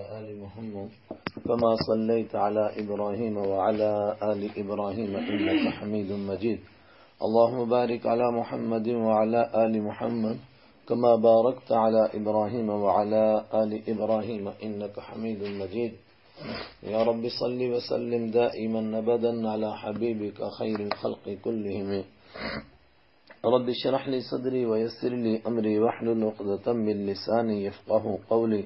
آل محمد كما صليت على إبراهيم وعلى آل إبراهيم إنك حميد مجيد. اللهم بارك على محمد وعلى آل محمد كما باركت على إبراهيم وعلى آل إبراهيم إنك حميد مجيد. يا رب صل وسلم دائما أبدا على حبيبك خير الخلق كلهم. رب اشرح لي صدري ويسر لي أمري واحلل عقدة من لساني يفقهوا قولي.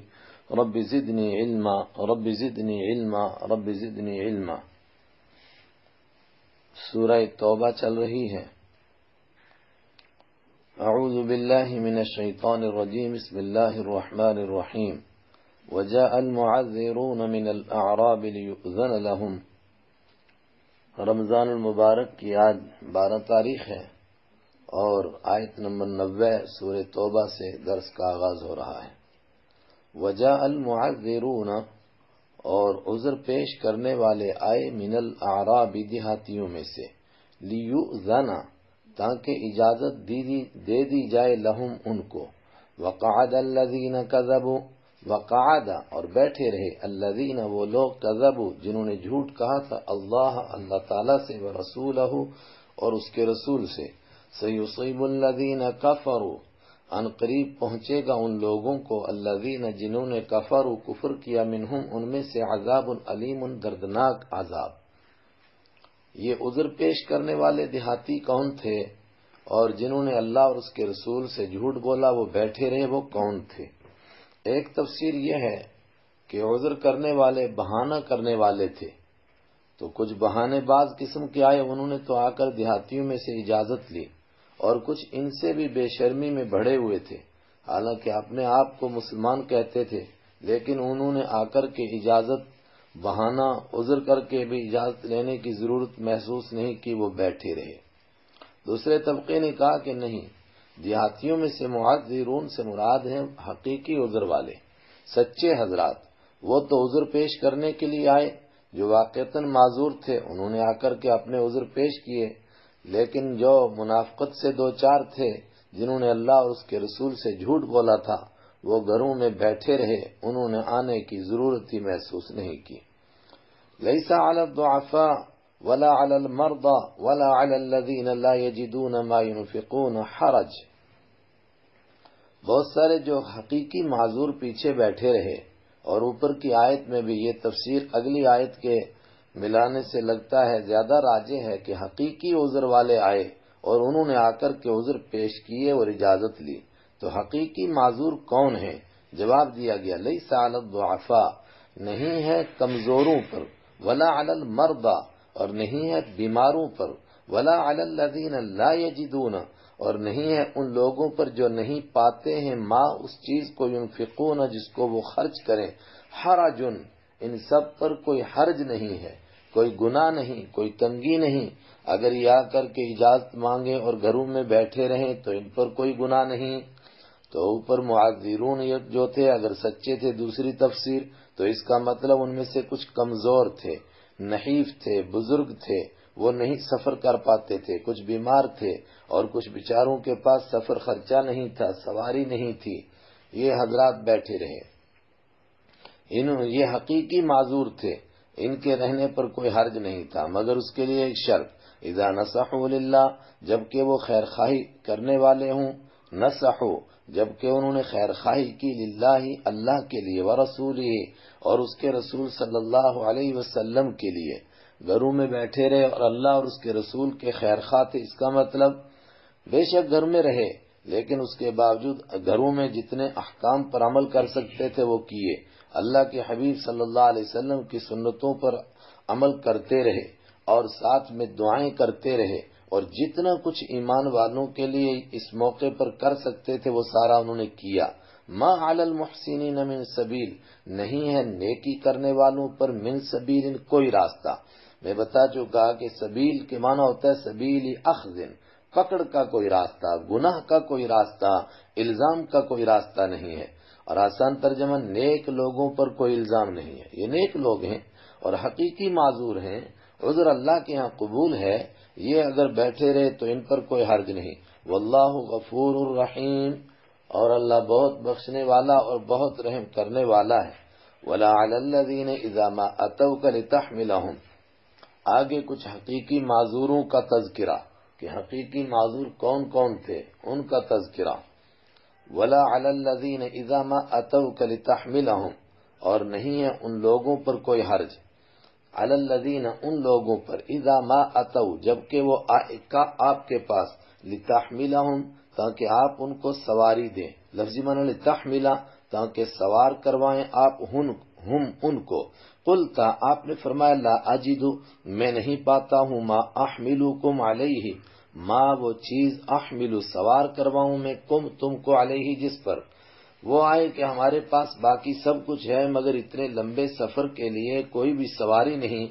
رب زدني علما رب زدني علما رب زدني علما. سورہ توبہ چل رہی ہے. اعوذ باللہ من الشیطان الرجیم. بسم اللہ الرحمن الرحیم. وجاء المعذرون من الاعراب ليؤذن لهم. رمضان المبارک کی آج 12 تاریخ ہے اور آیت نمبر 90 سورہ توبہ سے درس کا آغاز ہو رہا ہے. وجاء المعذرون، اور عذر پیش کرنے والے آئے، من الاعراب، دیہاتیوں میں سے، لیؤذن، تاکہ اجازت دے دی جائے، لہم، ان کو. وقعد الذین کذبوا، وقعد، اور بیٹھے رہے، الذین، وہ لوگ، کذبوا، جنہوں نے جھوٹ کہا تھا، اللہ تعالیٰ سے، ورسولہ، اور اس کے رسول سے. سیصیب الذین کفروا، ان قریب پہنچے گا ان لوگوں کو، الذین، جنہوں نے کفروا، کفر کیا، منہم، ان میں سے، عذاب علیم، دردناک عذاب. یہ عذر پیش کرنے والے دیہاتی کون تھے اور جنہوں نے اللہ اور اس کے رسول سے جھوٹ بولا وہ بیٹھے رہے، وہ کون تھے؟ ایک تفسیر یہ ہے کہ عذر کرنے والے بہانہ کرنے والے تھے، تو کچھ بہانے باز قسم کے آئے، انہوں نے تو آ کر دیہاتیوں میں سے اجازت لی، اور کچھ ان سے بھی بے شرمی میں بڑھے ہوئے تھے، حالانکہ اپنے آپ کو مسلمان کہتے تھے، لیکن انہوں نے آ کر کے اجازت، بہانہ، عذر کر کے بھی اجازت لینے کی ضرورت محسوس نہیں کی، وہ بیٹھے رہے. دوسرے طبقے نے کہا کہ نہیں، دیہاتیوں میں سے معذرون سے مراد ہیں حقیقی عذر والے، سچے حضرات. وہ تو عذر پیش کرنے کے لیے آئے، جو واقعتاً معذور تھے، انہوں نے آ کر کے اپنے عذر پیش کیے، لیکن جو منافقت سے دو چار تھے، جنہوں نے اللہ اور اس کے رسول سے جھوٹ بولا تھا، وہ گھروں میں بیٹھے رہے، انہوں نے آنے کی ضرورت ہی محسوس نہیں کی. لیس علی الضعفاء ولا علی المرضى ولا علی الذین لا یجدون ما ينفقون حرج. بہت سارے جو حقیقی معذور پیچھے بیٹھے رہے، اور اوپر کی آیت میں بھی یہ تفسیر اگلی آیت کے ملانے سے لگتا ہے زیادہ راجح ہے کہ حقیقی عذر والے آئے اور انہوں نے آ کر کے عذر پیش کیے اور اجازت لی. تو حقیقی معذور کون ہیں؟ جواب دیا گیا، لیس علی الضعفاء، نہیں ہے کمزوروں پر، ولا علی المرضى، اور نہیں ہے بیماروں پر، ولا علی الذین لا یجدون، اور نہیں ہے ان لوگوں پر جو نہیں پاتے ہیں، ما، اس چیز کو، ينفقون، جس کو وہ خرچ کریں، حرج، ان سب پر کوئی حرج نہیں ہے، کوئی گناہ نہیں، کوئی تنگی نہیں. اگر یہ آ کر کے اجازت مانگے اور گھروں میں بیٹھے رہیں تو ان پر کوئی گناہ نہیں. تو اوپر معذرون جو تھے، اگر سچے تھے دوسری تفسیر، تو اس کا مطلب ان میں سے کچھ کمزور تھے، نحیف تھے، بزرگ تھے، وہ نہیں سفر کر پاتے تھے، کچھ بیمار تھے، اور کچھ بیچاروں کے پاس سفر خرچہ نہیں تھا، سواری نہیں تھی. یہ حضرات بیٹھے رہے، یہ حقیقی معذور تھے، ان کے رہنے پر کوئی حرج نہیں تھا، مگر اس کے لیے ایک شرط، اذا نصحوا للہ، جبکہ وہ خیر خواہی کرنے والے ہوں، نصحوا، جبکہ انہوں نے خیر خواہی کی، للہ، اللہ کے لیے، ورسولہ، اور اس کے رسول صلی اللہ علیہ وسلم کے لیے. گھروں میں بیٹھے رہے اور اللہ اور اس کے رسول کے خیر خواہ تھے. اس کا مطلب بے شک گھر میں رہے، لیکن اس کے باوجود گھروں میں جتنے احکام پر عمل کر سکتے تھے وہ کیے، اللہ کے حبیب صلی اللہ علیہ وسلم کی سنتوں پر عمل کرتے رہے، اور ساتھ میں دعائیں کرتے رہے، اور جتنا کچھ ایمان والوں کے لیے اس موقع پر کر سکتے تھے وہ سارا انہوں نے کیا. ما علی المحسنین من سبیل، نہیں ہے نیکی کرنے والوں پر، من سبیل، کوئی راستہ. میں بتا چکا کہ سبیل کے معنی ہوتا ہے سبیل اخذ، پکڑ کا کوئی راستہ، گناہ کا کوئی راستہ، الزام کا کوئی راستہ نہیں ہے. اور آسان ترجمہ، نیک لوگوں پر کوئی الزام نہیں ہے. یہ نیک لوگ ہیں اور حقیقی معذور ہیں، عذر اللہ کے ہاں قبول ہے، یہ اگر بیٹھے رہے تو ان پر کوئی حرج نہیں. واللہ غفور الرحیم، اور اللہ بہت بخشنے والا اور بہت رحم کرنے والا ہے. ولا علی الذین اذا ما اتوک لتحملہم، آگے کچھ حقیقی معذوروں کا تذکرہ کہ حقیقی معذور کون کون تھے، ان کا تذکرہ. ولا علی الذین اذا ما اتوک لتحملہم، اور نہیں ہے ان لوگوں پر کوئی حرج، علی الذین ان لوگوں پر، اذا ما اتو جبکہ وہ آپ کے پاس، لتحملہم تاکہ آپ ان کو سواری دیں، لفظی معنی لتحملا تاکہ سوار کروائیں آپ ہم ان کو. قلتا آپ نے فرمایا لا اجد میں نہیں پاتا ہوں، ما احملکم علیہ ما وہ چیز احمل سوار کرواؤں میں کم تم کو علیہ جس پر. وہ آئے کہ ہمارے پاس باقی سب کچھ ہے مگر اتنے لمبے سفر کے لیے کوئی بھی سواری نہیں،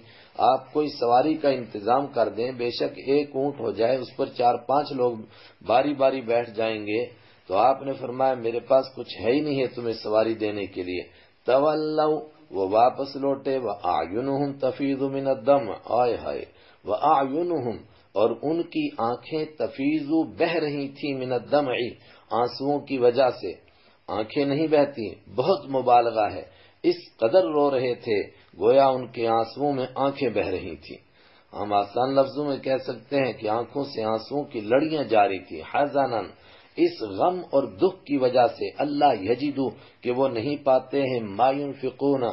آپ کوئی سواری کا انتظام کر دیں، بے شک ایک اونٹ ہو جائے اس پر 4-5 لوگ باری باری بیٹھ جائیں گے. تو آپ نے فرمایا میرے پاس کچھ ہے ہی نہیں ہے تمہیں سواری دینے کے لیے. تولوا وہ واپس لوٹے، وَأَعْيُنُهُمْ تَفِيضُ مِنَ الدَّمْعِ آئے ہائے وَأَعْيُنُهُمْ اور ان کی آنکھیں تفیض بہہ رہی تھی من الدمع آنسوؤں کی وجہ سے. آنکھیں نہیں بہتی، بہت مبالغہ ہے، اس قدر رو رہے تھے گویا ان کے آنسوؤں میں آنکھیں بہہ رہی تھی. ہم آسان لفظوں میں کہہ سکتے ہیں کہ آنکھوں سے آنسوؤں کی لڑیاں جاری تھی، حزناً اس غم اور دکھ کی وجہ سے، اللہ یجدو کہ وہ نہیں پاتے ہیں، ما ينفقون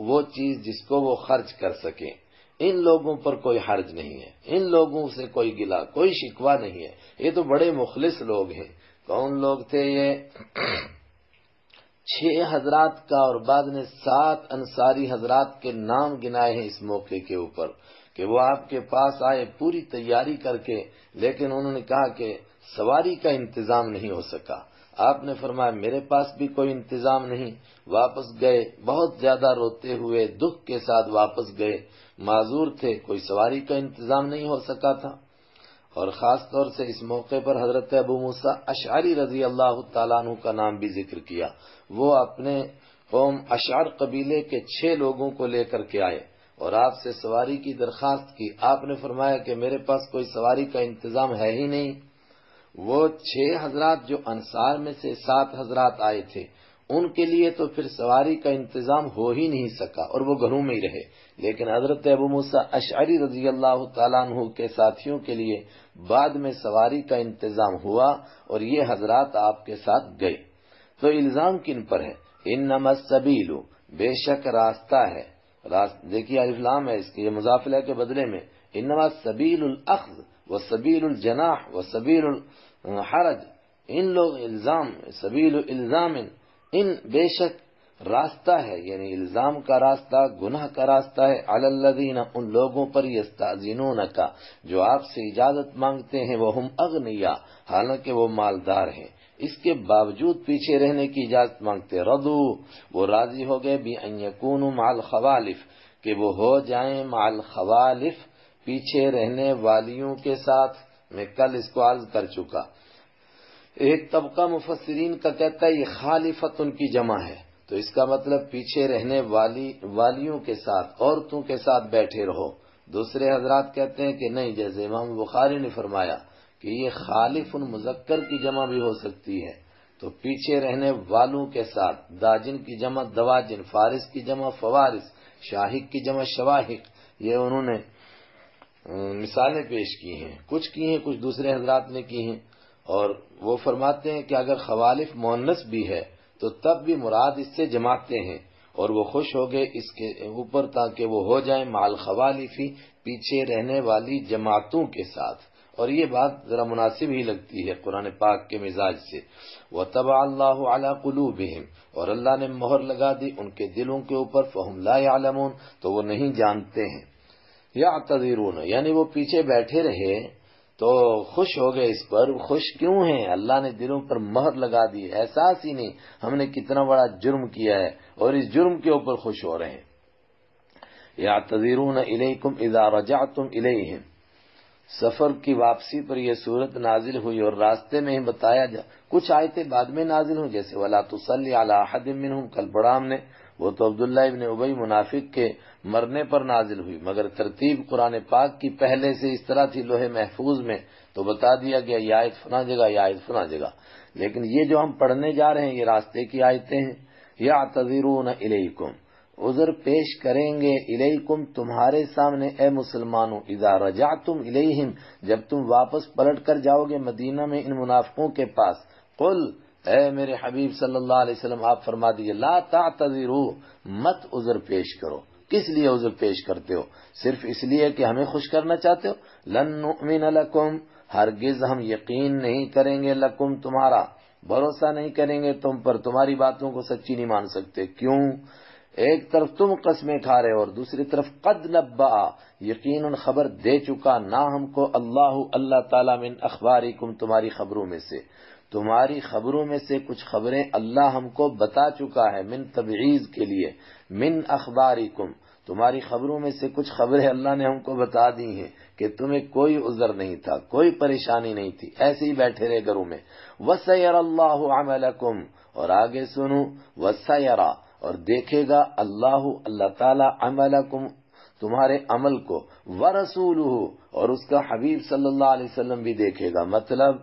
وہ چیز جس کو وہ خرچ کر سکیں. ان لوگوں پر کوئی حرج نہیں ہے، ان لوگوں سے کوئی گلہ کوئی شکوہ نہیں ہے، یہ تو بڑے مخلص لوگ ہیں. کون لوگ تھے یہ؟ 6 حضرات کا اور بعد نے 7 انصاری حضرات کے نام گنائے ہیں اس موقع کے اوپر کہ وہ آپ کے پاس آئے پوری تیاری کر کے، لیکن انہوں نے کہا کہ سواری کا انتظام نہیں ہو سکا. آپ نے فرمایا میرے پاس بھی کوئی انتظام نہیں. واپس گئے بہت زیادہ روتے ہوئے دکھ کے ساتھ واپس گئے، معذور تھے، کوئی سواری کا انتظام نہیں ہو سکا تھا. اور خاص طور سے اس موقع پر حضرت ابو موسیٰ اشعری رضی اللہ تعالیٰ عنہ کا نام بھی ذکر کیا. وہ اپنے قوم اشعر قبیلے کے 6 لوگوں کو لے کر کے آئے اور آپ سے سواری کی درخواست کی. آپ نے فرمایا کہ میرے پاس کوئی سواری کا انتظام ہے ہی نہیں. وہ 6 حضرات جو انصار میں سے 7 حضرات آئے تھے ان کے لیے تو پھر سواری کا انتظام ہو ہی نہیں سکا اور وہ گھروں میں ہی رہے، لیکن حضرت ابو موسیٰ اشعری رضی اللہ تعالیٰ عنہ کے ساتھیوں کے لیے بعد میں سواری کا انتظام ہوا اور یہ حضرات آپ کے ساتھ گئے. تو الزام کن پر ہے؟ انما السبیل بے شک راستہ ہے، دیکھیے الف لام ہے اس کے، یہ مضاف الیہ کے بدلے میں انما سبیل الاخذ و سبیل الجناح و سبیل الحرج. ان لوگ الزام سبیل الزام ان بے شک راستہ ہے، یعنی الزام کا راستہ گناہ کا راستہ ہے، علی الذین ان لوگوں پر یستأذنونک جو آپ سے اجازت مانگتے ہیں، وہم اغنیا حالانکہ وہ مالدار ہیں، اس کے باوجود پیچھے رہنے کی اجازت مانگتے. رضو وہ راضی ہو گئے بھی ان یکونوا مع الخوالف کہ وہ ہو جائیں مع الخوالف پیچھے رہنے والیوں کے ساتھ. میں کل اس کو عرض کر چکا. ایک طبقہ مفسرین کا کہتا ہے یہ خالفت ان کی جمع ہے، تو اس کا مطلب پیچھے رہنے والیوں کے ساتھ، عورتوں کے ساتھ بیٹھے رہو. دوسرے حضرات کہتے ہیں کہ نہیں، جیسے امام بخاری نے فرمایا کہ یہ خالف مذکر کی جمع بھی ہو سکتی ہے، تو پیچھے رہنے والوں کے ساتھ. داجن کی جمع دواجن، فارس کی جمع فوارس، شاہق کی جمع شواہق. یہ انہوں نے مثالیں پیش کی ہیں، کچھ کی ہیں کچھ دوسرے حضرات نے کی ہیں. اور وہ فرماتے ہیں کہ اگر خوالف مؤنث بھی ہے تو تب بھی مراد اس سے جماعتیں ہیں، اور وہ خوش ہو گئے اس کے اوپر تاکہ وہ ہو جائیں مع الخوالفی پیچھے رہنے والی جماعتوں کے ساتھ. اور یہ بات ذرا مناسب ہی لگتی ہے قرآن پاک کے مزاج سے. وَطَبَعَ اللَّهُ عَلَى قُلُوبِهِمْ اور اللہ نے مہر لگا دی ان کے دلوں کے اوپر، فَهُمْ لَا يَعْلَمُونَ تو وہ نہیں جانتے ہیں. يَعْتَذِرُونَ یعنی وہ پیچھے بیٹھے رہے تو خوش ہو گئے اس پر. خوش کیوں ہیں؟ اللہ نے دلوں پر مہر لگا دی، احساس ہی نہیں ہم نے کتنا بڑا جرم کیا ہے اور اس جرم کے اوپر خوش ہو رہے ہیں. يَعْتَذِرُونَ إِلَيْكُمْ إِذَا رَجَعْتُمْ إِلَيْهِمْ سفر کی واپسی پر یہ صورت نازل ہوئی اور راستے میں ہی بتایا کچھ آیتیں بعد میں نازل ہوئی، جیسے وَلَا تُصَلِّ عَلَىٰ أَحَدٍ مِّنْهُمْ کل پڑھا ہم نے، وہ تو عبداللہ ابن ابی منافق کے مرنے پر نازل ہوئی، مگر ترتیب قرآن پاک کی پہلے سے اس طرح تھی لوح محفوظ میں، تو بتا دیا گیا یہ آیت فلاں جگہ، یہ آیت فلاں جگہ. لیکن یہ جو ہم پڑھنے جا رہے ہیں یہ راستے کی آیتیں ہیں. یعتذرون الیکم عذر پیش کریں گے الیکم تمہارے سامنے اے مسلمانوں، اذا رجعتم الیہم جب تم واپس پلٹ کر جاؤ گے مدینہ میں ان منافقوں کے پاس، قل اے میرے حبیب صلی اللہ علیہ وسلم آپ فرما دیجئے لا تعتذروا مت عذر پیش کرو۔ کس لیے عذر پیش کرتے ہو؟ صرف اس لیے کہ ہمیں خوش کرنا چاہتے ہو؟ لن نؤمن لکم ہرگز ہم یقین نہیں کریں گے، لکم تمہارا بھروسہ نہیں کریں گے تم پر، تمہاری باتوں کو سچی نہیں مان سکتے۔ کیوں؟ ایک طرف تم قسمیں کھا رہے ہو اور دوسری طرف قد نبأ یقیناً خبر دے چکا نہ ہم کو اللہ تعالیٰ من اخبارکم تمہاری خبروں میں سے، تمہاری خبروں میں سے کچھ خبریں اللہ ہم کو بتا چکا ہے، من تبعیض کے لیے، من اخبارکم تمہاری خبروں میں سے کچھ خبریں اللہ نے ہم کو بتا دی ہیں کہ تمہیں کوئی عذر نہیں تھا، کوئی پریشانی نہیں تھی، ایسے ہی بیٹھے رہے گھروں میں۔ وَسَيَرَى اللَّهُ عَمَلَكُمْ اور آگے سنو، وَسَيَرَى اور دیکھے گا اللہ تعالی عملکم تمہارے عمل کو، وَرَسُولُهُ اور اس کا حبیب صلی اللہ علیہ وسلم بھی دیکھے گا۔ مطلب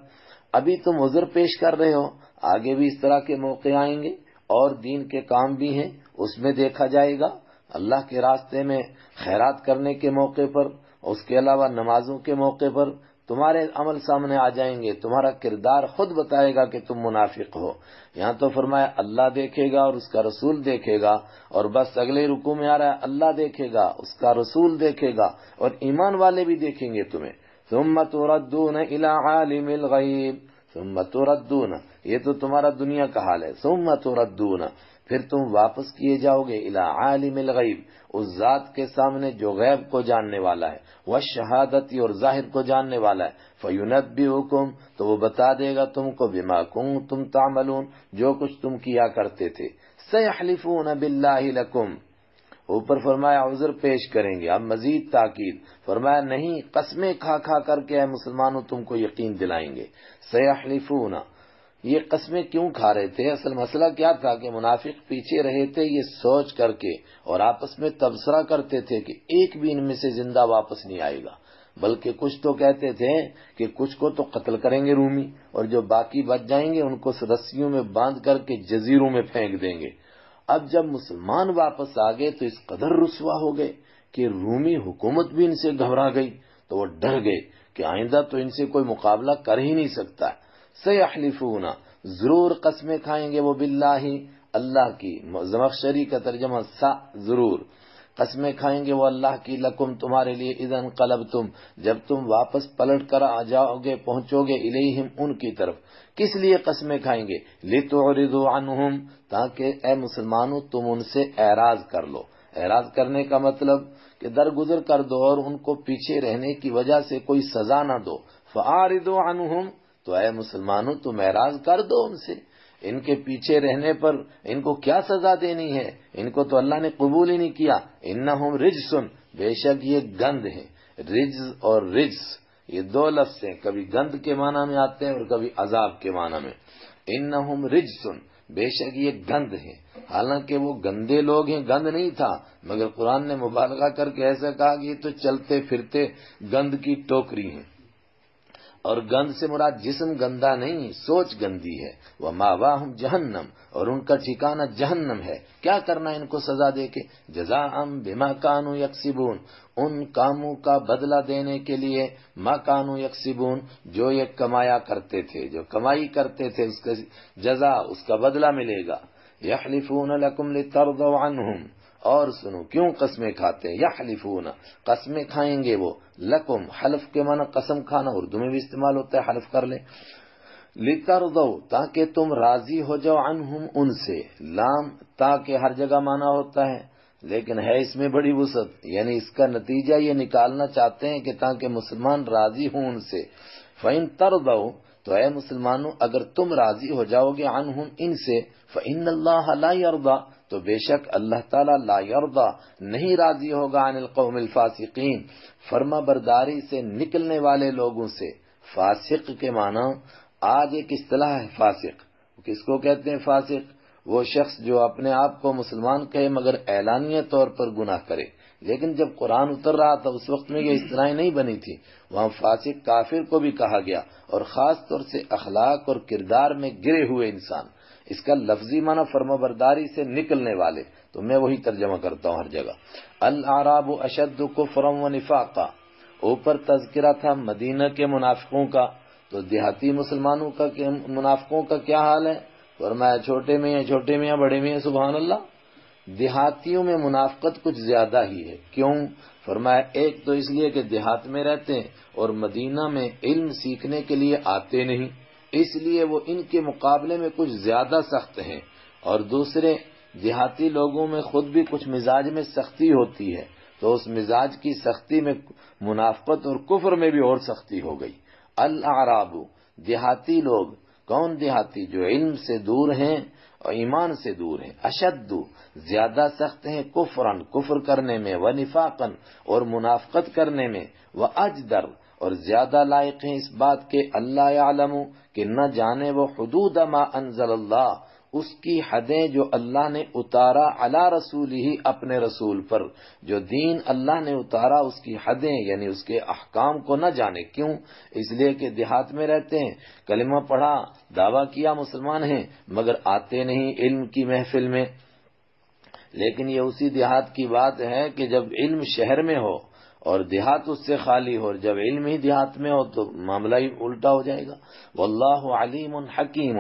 ابھی تم عذر پیش کر رہے ہو، آگے بھی اس طرح کے موقع آئیں گے اور دین کے کام بھی ہیں، اس میں دیکھا جائے گا، اللہ کے راستے میں خیرات کرنے کے موقع پر، اس کے علاوہ نمازوں کے موقع پر تمہارے عمل سامنے آ جائیں گے، تمہارا کردار خود بتائے گا کہ تم منافق ہو۔ یہاں تو فرمایا اللہ دیکھے گا اور اس کا رسول دیکھے گا، اور بس اگلے رکوع میں آ رہا ہے اللہ دیکھے گا، اس کا رسول دیکھے گا، اور ایمان والے بھی دیکھیں گے تمہیں۔ ثم تردون الى عالم الغیب ثم تردون یہ تو تمہارا دنیا کا حال ہے، ثم تردون پھر تم واپس کیے جاؤ گے الى عالم الغیب اس ذات کے سامنے جو غیب کو جاننے والا ہے، والشہادت اور ظاہر کو جاننے والا ہے، فینبئکم تو وہ بتا دے گا تم کو بما کنتم تعملون جو کچھ تم کیا کرتے تھے۔ سیحلفون باللہ لکم اوپر فرمایا عذر پیش کریں گے، اب مزید تاکید فرمایا نہیں قسمیں کھا کھا کر کے اے مسلمانوں تم کو یقین دلائیں گے۔ سیحلفون یہ قسمیں کیوں کھا رہے تھے؟ اصل مسئلہ کیا تھا کہ منافق پیچھے رہے تھے یہ سوچ کر کے اور آپس میں تبصرہ کرتے تھے کہ ایک بھی ان میں سے زندہ واپس نہیں آئے گا، بلکہ کچھ تو کہتے تھے کہ کچھ کو تو قتل کریں گے رومی، اور جو باقی بچ جائیں گے ان کو رسیوں میں باندھ کر کے جزیروں میں پھینک دیں گے۔ اب جب مسلمان واپس آ گئے تو اس قدر رسوا ہو گئے کہ رومی حکومت بھی ان سے گھبرا گئی، تو وہ ڈر گئے کہ آئندہ تو ان سے کوئی مقابلہ کر ہی نہیں سکتا ہے۔ سیحلفون ضرور قسمیں کھائیں گے وہ باللہ اللہ کی، زمخشری کا ترجمہ ضرور قسمیں کھائیں گے وہ اللہ کی، لکم تمہارے لیے، اذا انقلبتم جب تم واپس پلٹ کر آ جاؤ گے پہنچو گے الیہم ان کی طرف۔ کس لیے قسمیں کھائیں گے؟ لتعرضوا عنہم تاکہ اے مسلمانوں تم ان سے اعراض کر لو۔ اعراض کرنے کا مطلب کہ درگزر کر دو اور ان کو پیچھے رہنے کی وجہ سے کوئی سزا نہ دو۔ فاعرضوا عنہم تو اے مسلمانوں تم اعراض کر دو ان سے، ان کے پیچھے رہنے پر ان کو کیا سزا دینی ہے؟ ان کو تو اللہ نے قبول ہی نہیں کیا۔ انہم رجسن بے شک یہ گند ہے، رجز اور رجس یہ دو لفظ ہیں، کبھی گند کے معنی میں آتے ہیں اور کبھی عذاب کے معنی میں۔ انہم رجسن بے شک یہ گند ہے، حالانکہ وہ گندے لوگ ہیں، گند نہیں تھا، مگر قرآن نے مبالغہ کر کے ایسا کہا کہ یہ تو چلتے پھرتے گند کی ٹوکری ہیں، اور گند سے مراد جسم گندا نہیں، سوچ گندی ہے۔ وَمَأْوَاهُمْ جہنم اور ان کا ٹھکانہ جہنم ہے۔ کیا کرنا ان کو سزا دے کے؟ جزاء بما كانوا يكسبون ان کاموں کا بدلہ دینے کے لیے، ما كانوا يكسبون جو یہ کمایا کرتے تھے، جو کمائی کرتے تھے اس کا جزا، اس کا بدلہ ملے گا۔ يحلفون لكم لترضوا عنهم اور سنو کیوں قسمیں کھاتے ہیں؟ یحلفون قسمیں کھائیں گے وہ، لکم حلف کے معنی قسم کھانا اردو میں بھی استعمال ہوتا ہے، حلف کر لیں، لترضوا تاکہ تم راضی ہو جاؤ، عنہم ان سے، لام تاکہ ہر جگہ معنی ہوتا ہے لیکن ہے اس میں بڑی وسعت، یعنی اس کا نتیجہ یہ نکالنا چاہتے ہیں کہ تاکہ مسلمان راضی ہوں ان سے۔ فَإِن تَرْضَوْا تو اے مسلمانوں اگر تم راضی ہو جاؤ گے عنہم ان سے، فَإِنَّ اللَّهَ لَا يَرْضَى تو بے شک اللہ تعالیٰ لا یرضا نہیں راضی ہوگا عن القوم الفاسقین فرما برداری سے نکلنے والے لوگوں سے۔ فاسق کے معنی آج ایک اصطلاح ہے فاسق، کس کو کہتے ہیں فاسق؟ وہ شخص جو اپنے آپ کو مسلمان کہے مگر اعلانیہ طور پر گناہ کرے، لیکن جب قرآن اتر رہا تھا اس وقت میں یہ اصطلاحیں نہیں بنی تھی، وہاں فاسق کافر کو بھی کہا گیا، اور خاص طور سے اخلاق اور کردار میں گرے ہوئے انسان۔ اس کا لفظی معنی فرما برداری سے نکلنے والے، تو میں وہی ترجمہ کرتا ہوں ہر جگہ۔ الاعراب اشد کفرا و نفاقا، اوپر تذکرہ تھا مدینہ کے منافقوں کا، تو دیہاتی مسلمانوں کا منافقوں کا کیا حال ہے؟ فرمایا چھوٹے میاں بڑے میاں، سبحان اللہ۔ دیہاتیوں میں منافقت کچھ زیادہ ہی ہے، کیوں؟ فرمایا ایک تو اس لیے کہ دیہات میں رہتے ہیں اور مدینہ میں علم سیکھنے کے لیے آتے نہیں، اس لیے وہ ان کے مقابلے میں کچھ زیادہ سخت ہیں، اور دوسرے دیہاتی لوگوں میں خود بھی کچھ مزاج میں سختی ہوتی ہے، تو اس مزاج کی سختی میں منافقت اور کفر میں بھی اور سختی ہو گئی۔ الاعراب، دیہاتی لوگ، کون دیہاتی؟ جو علم سے دور ہیں اور ایمان سے دور ہیں، اشد، زیادہ سخت ہیں، کفرن، کفر کرنے میں، و نفاقن، اور منافقت کرنے میں، و اجدر، اور زیادہ لائق ہیں اس بات کے اللہ یعلم، کہ نہ جانے وہ حدود ما انزل اللہ، اس کی حدیں جو اللہ نے اتارا علی رسول ہی، اپنے رسول پر، جو دین اللہ نے اتارا اس کی حدیں یعنی اس کے احکام کو نہ جانے۔ کیوں؟ اس لیے کہ دیہات میں رہتے ہیں، کلمہ پڑھا، دعویٰ کیا مسلمان ہیں، مگر آتے نہیں علم کی محفل میں۔ لیکن یہ اسی دیہات کی بات ہے کہ جب علم شہر میں ہو اور دیہات اس سے خالی ہو، اور جب علم ہی دیہات میں ہو تو معاملہ ہی الٹا ہو جائے گا۔ واللہ علیم حکیم،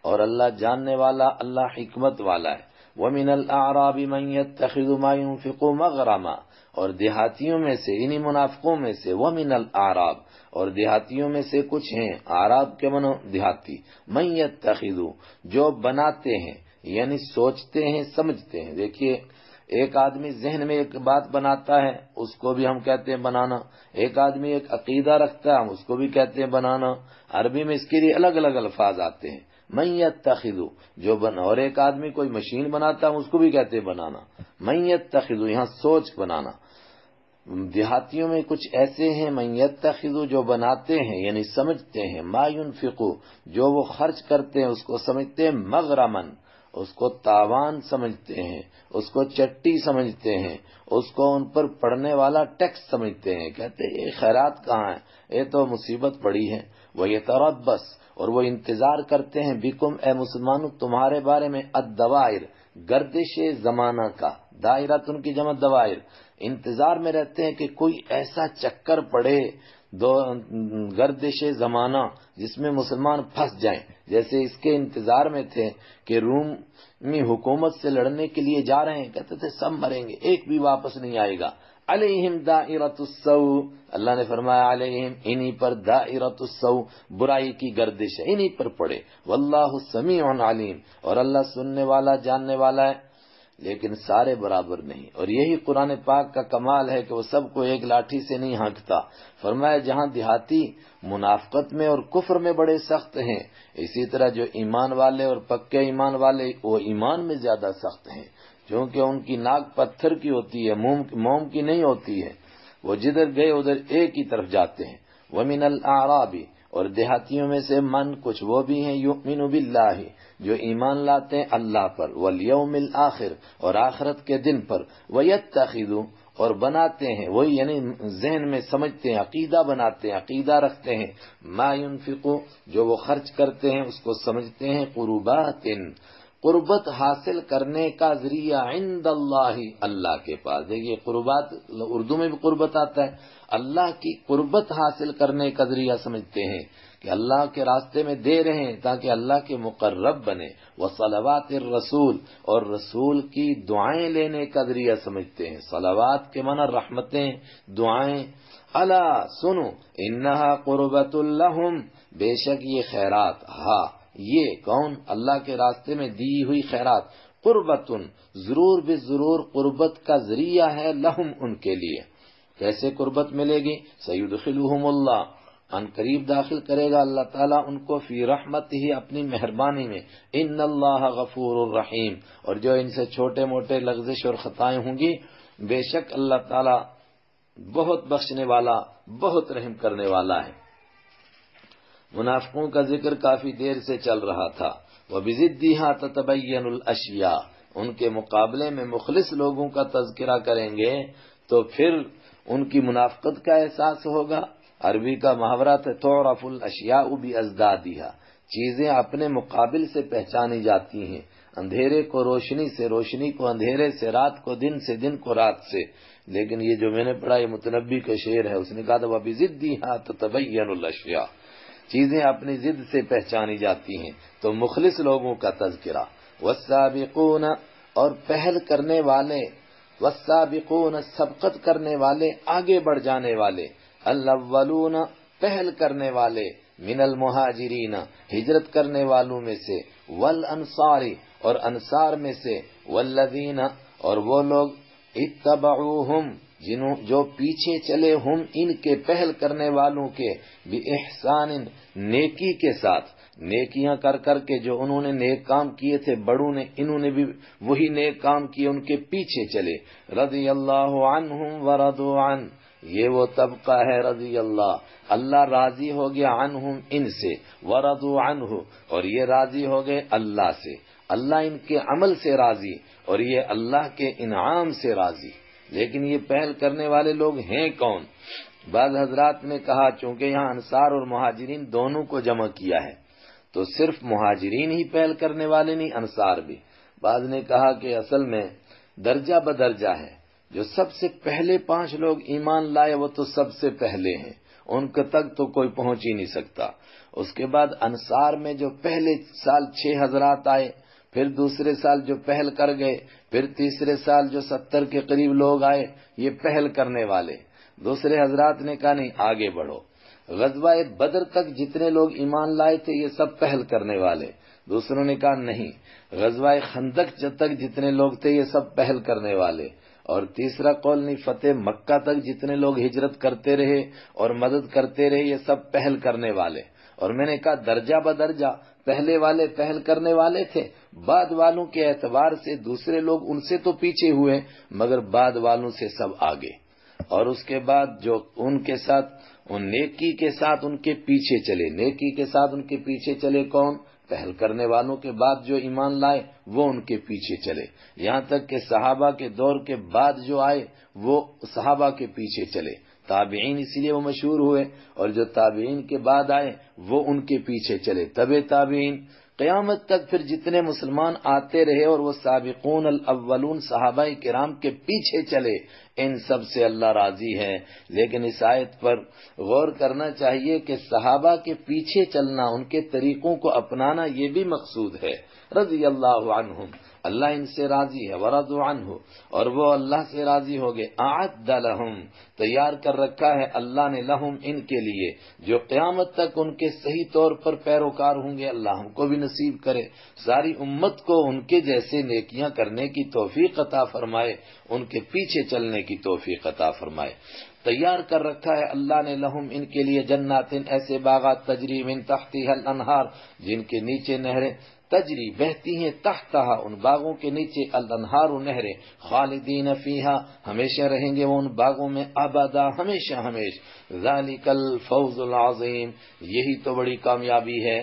اور اللہ جاننے والا، اللہ حکمت والا ہے۔ وَمِنَ الْأَعْرَابِ مَن يَتَّخِذُ مَا يُنْفِقُ مَغْرَمًا، اور دیہاتیوں میں سے، انہی منافقوں میں سے، وَمِنَ الْأَعْرَابِ، اور دیہاتیوں میں سے کچھ ہیں، اعراب کے منو دیہاتی، مَن يَتَّخِذُ، جو بناتے ہیں یعنی سوچتے ہیں سمجھتے ہیں۔ دیکھیے ایک آدمی ذہن میں ایک بات بناتا ہے، اس کو بھی ہم کہتے ہیں بنانا۔ ایک آدمی ایک عقیدہ رکھتا ہے، ہم اس کو بھی کہتے ہیں بنانا۔ عربی میں اس کے لیے الگ الگ الفاظ آتے ہیں۔ من یتخذ، جو اور ایک آدمی کوئی مشین بناتا ہے، اس کو بھی کہتے ہیں بنانا۔ من یتخذ، یہاں سوچ بنانا۔ دیہاتیوں میں کچھ ایسے ہیں، من یتخذ، جو بناتے ہیں یعنی سمجھتے ہیں، ما ينفق، جو وہ خرچ کرتے ہیں اس کو سمجھتے ہیں مغرمن، اس کو تاوان سمجھتے ہیں، اس کو چٹی سمجھتے ہیں، اس کو ان پر پڑنے والا ٹیکس سمجھتے ہیں، کہتے ہیں یہ خیرات کہاں ہے، یہ تو مصیبت پڑی ہے۔ وَيَتَرَبَّص، اور وہ انتظار کرتے ہیں، بکم، اے مسلمانوں، تمہارے بارے میں، الدوائر، گردش زمانہ کا، دائرۃ کی جمع دوائر، انتظار میں رہتے ہیں کہ کوئی ایسا چکر پڑے گردش زمانہ جس میں مسلمان پھنس جائیں، جیسے اس کے انتظار میں تھے کہ رومی حکومت سے لڑنے کے لیے جا رہے ہیں، کہتے تھے سب مریں گے، ایک بھی واپس نہیں آئے گا۔ علیہم دائرۃ السوء، اللہ نے فرمایا علیہم، انہی پر دائرۃ السوء، برائی کی گردش ہے، انہی پر پڑے۔ واللہ سمیع علیم، اور اللہ سننے والا جاننے والا ہے۔ لیکن سارے برابر نہیں، اور یہی قرآن پاک کا کمال ہے کہ وہ سب کو ایک لاٹھی سے نہیں ہانکتا۔ فرمایا جہاں دیہاتی منافقت میں اور کفر میں بڑے سخت ہیں، اسی طرح جو ایمان والے اور پکے ایمان والے وہ ایمان میں زیادہ سخت ہیں، کیونکہ ان کی ناک پتھر کی ہوتی ہے، موم کی نہیں ہوتی ہے، وہ جدھر گئے ادھر ایک ہی طرف جاتے ہیں۔ وَمِنَ الْأَعْرَابِ، اور دیہاتیوں میں سے من کچھ وہ بھی ہیں، یؤمن باللہ، جو ایمان لاتے ہیں اللہ پر، والیوم الآخر، اور آخرت کے دن پر، ویتخذ، اور بناتے ہیں، وہی یعنی ذہن میں سمجھتے ہیں، عقیدہ بناتے ہیں، عقیدہ رکھتے ہیں، ما ينفق، جو وہ خرچ کرتے ہیں اس کو سمجھتے ہیں، قربات، قربت حاصل کرنے کا ذریعہ، عند اللہ، اللہ کے پاس۔ دیکھیے قربات اردو میں بھی قربت آتا ہے، اللہ کی قربت حاصل کرنے کا ذریعہ سمجھتے ہیں کہ اللہ کے راستے میں دے رہے ہیں تاکہ اللہ کے مقرب بنے۔ وصلوات الرسول، اور رسول کی دعائیں لینے کا ذریعہ سمجھتے ہیں۔ صلوات کے معنی رحمتیں، دعائیں۔ الا سنو، انہا قربت لہم، بے شک یہ خیرات، ہاں یہ کون؟ اللہ کے راستے میں دی ہوئی خیرات، قربتن، ضرور بے ضرور قربت کا ذریعہ ہے، لہم، ان کے لیے۔ کیسے قربت ملے گی؟ سیدخلہم اللہ، ان قریب داخل کرے گا اللہ تعالیٰ ان کو، فی رحمت ہی، اپنی مہربانی میں، ان اللہ غفور الرحیم، اور جو ان سے چھوٹے موٹے لغزش اور خطائیں ہوں گی، بے شک اللہ تعالیٰ بہت بخشنے والا، بہت رحم کرنے والا ہے۔ منافقوں کا ذکر کافی دیر سے چل رہا تھا۔ وَبِضِدِّهَا تَتَبَيَّنُ الْأَشْيَاءُ، ان کے مقابلے میں مخلص لوگوں کا تذکرہ کریں گے تو پھر ان کی منافقت کا احساس ہوگا۔ عربی کا محاورہ ہے، تُعْرَفُ الْأَشْيَاءُ بِأَزْدَادِهَا، چیزیں اپنے مقابل سے پہچانی جاتی ہیں۔ اندھیرے کو روشنی سے، روشنی کو اندھیرے سے، رات کو دن سے، دن کو رات سے. لیکن یہ جو میں نے پڑھا یہ متنبی کا شعر ہے، اس نے کہا تھا وَبِضِدِّهَا تَتَبَيَّنُ الْأَشْيَاءُ، چیزیں اپنی ضد سے پہچانی جاتی ہیں. تو مخلص لوگوں کا تذکرہ. والسابقون، اور پہل کرنے والے، والسابقون سبقت کرنے والے، آگے بڑھ جانے والے، الاولون پہل کرنے والے، من المہاجرین ہجرت کرنے والوں میں سے، والانصار اور انصار میں سے، والذین اور وہ لوگ اتبعوہم جو پیچھے چلے، ہم ان کے پہل کرنے والوں کے، بِإِحْسَانٍ نیکی کے ساتھ، نیکیاں کر کر کے جو انہوں نے نیک کام کیے تھے بڑوں نے، انہوں نے بھی وہی نیک کام کیے، ان کے پیچھے چلے. رضی اللہ عنہم ورضوا عنہ، یہ وہ طبقہ ہے رضی اللہ راضی ہو گیا عنہم ان سے، ورضوا عنہ اور یہ راضی ہو گئے اللہ سے. اللہ ان کے عمل سے راضی اور یہ اللہ کے انعام سے راضی. لیکن یہ پہل کرنے والے لوگ ہیں کون؟ بعض حضرات نے کہا چونکہ یہاں انصار اور مہاجرین دونوں کو جمع کیا ہے تو صرف مہاجرین ہی پہل کرنے والے نہیں، انصار بھی. بعض نے کہا کہ اصل میں درجہ بدرجہ ہے. جو سب سے پہلے 5 لوگ ایمان لائے وہ تو سب سے پہلے ہیں، ان کے تک تو کوئی پہنچ ہی نہیں سکتا. اس کے بعد انصار میں جو پہلے سال 6 حضرات آئے، پھر دوسرے سال جو پہل کر گئے، پھر تیسرے سال جو 70 کے قریب لوگ آئے، یہ پہل کرنے والے. دوسرے حضرات نے کہا نہیں آگے بڑھو. غزوہ بدر تک جتنے لوگ ایمان لائے تھے یہ سب پہل کرنے والے. دوسروں نے کہا نہیں، غزوہ خندق تک جتنے لوگ تھے یہ سب پہل کرنے والے. اور تیسرا قول نہیں، فتح مکہ تک جتنے لوگ ہجرت کرتے رہے اور مدد کرتے رہے یہ سب پہل کرنے والے. اور میں نے کہا درجہ بدرجہ، پہلے والے پہل کرنے والے تھے، بعد والوں کے اعتبار سے دوسرے لوگ ان سے تو پیچھے ہوئے مگر بعد والوں سے سب آگے. اور اس کے بعد جو ان کے ساتھ ان نیکی کے ساتھ ان کے پیچھے چلے، نیکی کے ساتھ ان کے پیچھے چلے کون؟ پہل کرنے والوں کے بعد جو ایمان لائے وہ ان کے پیچھے چلے. یہاں تک کہ صحابہ کے دور کے بعد جو آئے وہ صحابہ کے پیچھے چلے. تابعین اسی لیے وہ مشہور ہوئے، اور جو تابعین کے بعد آئے وہ ان کے پیچھے چلے. تبع تابعین قیامت تک پھر جتنے مسلمان آتے رہے اور وہ سابقون الاولون صحابہ کرام کے پیچھے چلے، ان سب سے اللہ راضی ہے. لیکن اس آیت پر غور کرنا چاہیے کہ صحابہ کے پیچھے چلنا، ان کے طریقوں کو اپنانا یہ بھی مقصود ہے. رضی اللہ عنہم، اللہ ان سے راضی ہے، ورضوا عنہ اور وہ اللہ سے راضی ہو گئے. اعد لہم، تیار کر رکھا ہے اللہ نے، لہم ان کے لیے، جو قیامت تک ان کے صحیح طور پر پیروکار ہوں گے. اللہ ہم کو بھی نصیب کرے، ساری امت کو ان کے جیسے نیکیاں کرنے کی توفیق عطا فرمائے، ان کے پیچھے چلنے کی توفیق عطا فرمائے. تیار کر رکھا ہے اللہ نے لہم ان کے لیے، جنات ایسے باغات، تجری من تحتها الانہار جن کے نیچے نہریں، تجری بہتی ہیں، تحتہا ان باغوں کے نیچے، الانہار نہریں، خالدین فیہا ہمیشہ رہیں گے وہ ان باغوں میں، ابدا ہمیشہ ہمیشہ. ذالک الفوز العظیم، یہی تو بڑی کامیابی ہے.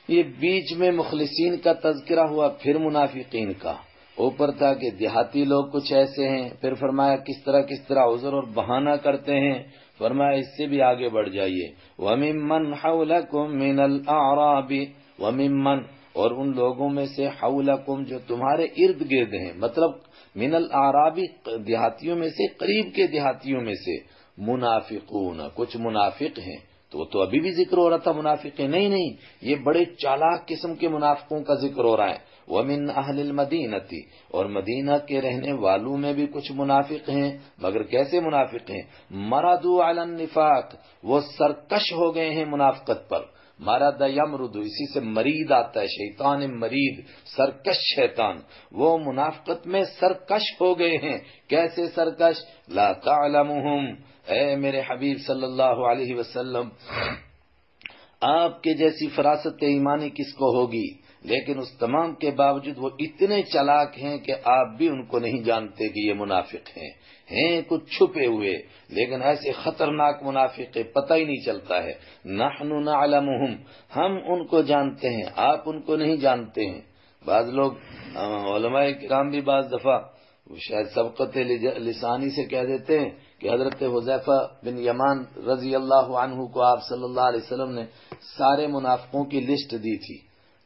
یہ بیچ میں مخلصین کا تذکرہ ہوا، پھر منافقین کا. اوپر تھا کہ دیہاتی لوگ کچھ ایسے ہیں، پھر فرمایا کس طرح عذر اور بہانہ کرتے ہیں. فرمایا اس سے بھی آگے بڑھ جائیے. وَمِمَّنْ حَوْلَكُمْ مِنَ الْأَعْرَابِ، وَمِمَّنْ اور ان لوگوں میں سے، حولکم جو تمہارے ارد گرد ہیں، مطلب من الاعرابی دیہاتیوں میں سے، قریب کے دیہاتیوں میں سے، منافقون کچھ منافق ہیں. تو ابھی بھی ذکر ہو رہا تھا منافق نہیں، یہ بڑے چالاک قسم کے منافقوں کا ذکر ہو رہا ہے. ومن اہل المدینہ، اور مدینہ کے رہنے والوں میں بھی کچھ منافق ہیں. مگر کیسے منافق ہیں؟ مردوا علی النفاق، وہ سرکش ہو گئے ہیں منافقت پر. مرد یمرد، اسی سے مرید آتا ہے، شیطان مرید، سرکش شیطان. وہ منافقت میں سرکش ہو گئے ہیں. کیسے سرکش؟ لا تعلمہم، اے میرے حبیب صلی اللہ علیہ وسلم، آپ کے جیسی فراست ایمانی کس کو ہوگی؟ لیکن اس تمام کے باوجود وہ اتنے چلاک ہیں کہ آپ بھی ان کو نہیں جانتے کہ یہ منافق ہیں کچھ چھپے ہوئے، لیکن ایسے خطرناک منافق پتہ ہی نہیں چلتا ہے. نحن نعلمہم، ہم ان کو جانتے ہیں، آپ ان کو نہیں جانتے ہیں. بعض لوگ علماء کرام بھی بعض دفعہ شاید سبقت لسانی سے کہہ دیتے ہیں کہ حضرت حذیفہ بن یمان رضی اللہ عنہ کو آپ صلی اللہ علیہ وسلم نے سارے منافقوں کی لسٹ دی تھی.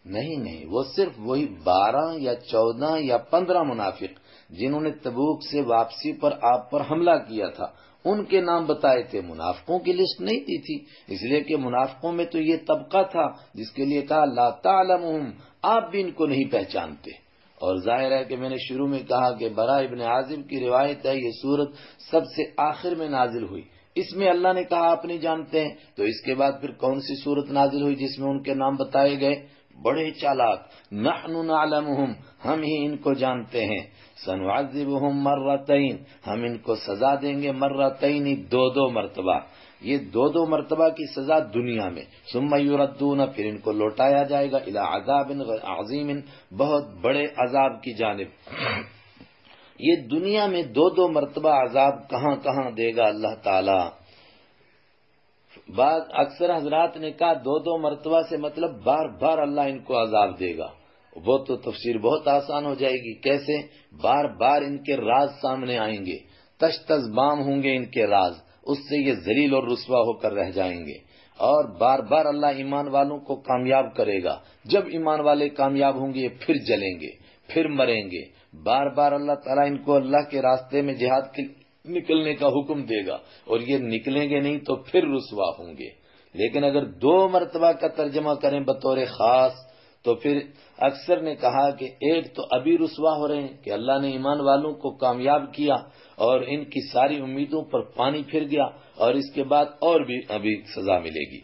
نہیں، وہ صرف وہی 12 یا 14 یا 15 منافق جنہوں نے تبوک سے واپسی پر آپ پر حملہ کیا تھا ان کے نام بتائے تھے، منافقوں کی لسٹ نہیں دی تھی، اس لیے کہ منافقوں میں تو یہ طبقہ تھا جس کے لیے کہا لا تعلمهم، آپ بھی ان کو نہیں پہچانتے۔ اور ظاہر ہے کہ میں نے شروع میں کہا کہ براء ابن عازب کی روایت ہے یہ سورت سب سے آخر میں نازل ہوئی، اس میں اللہ نے کہا آپ نہیں جانتے ہیں، تو اس کے بعد پھر کون سی سورت نازل ہوئی جس میں ان کے نام بتائے گئے؟ بڑے چالاک، نحن نعلمهم، ہم ہی ان کو جانتے ہیں، سنعذبهم مرتين، ہم ان کو سزا دیں گے مرتين، دو مرتبہ، یہ دو مرتبہ کی سزا دنیا میں، ثم یردون، پھر ان کو لوٹایا جائے گا الی عذاب عظیم، بہت بڑے عذاب کی جانب۔ یہ دنیا میں دو مرتبہ عذاب کہاں کہاں دے گا اللہ تعالی؟ بعض اکثر حضرات نے کہا دو مرتبہ سے مطلب بار بار اللہ ان کو عذاب دے گا، وہ تو تفسیر بہت آسان ہو جائے گی، کیسے؟ بار بار ان کے راز سامنے آئیں گے، تش تش بام ہوں گے ان کے راز، اس سے یہ ذلیل اور رسوا ہو کر رہ جائیں گے، اور بار بار اللہ ایمان والوں کو کامیاب کرے گا، جب ایمان والے کامیاب ہوں گے یہ پھر جلیں گے، پھر مریں گے، بار بار اللہ تعالیٰ ان کو اللہ کے راستے میں جہاد کے نکلنے کا حکم دے گا، اور یہ نکلیں گے نہیں تو پھر رسوا ہوں گے۔ لیکن اگر 2 مرتبہ کا ترجمہ کریں بطور خاص تو پھر اکثر نے کہا کہ ایک تو ابھی رسوا ہو رہے ہیں کہ اللہ نے ایمان والوں کو کامیاب کیا اور ان کی ساری امیدوں پر پانی پھر گیا، اور اس کے بعد اور بھی ابھی سزا ملے گی۔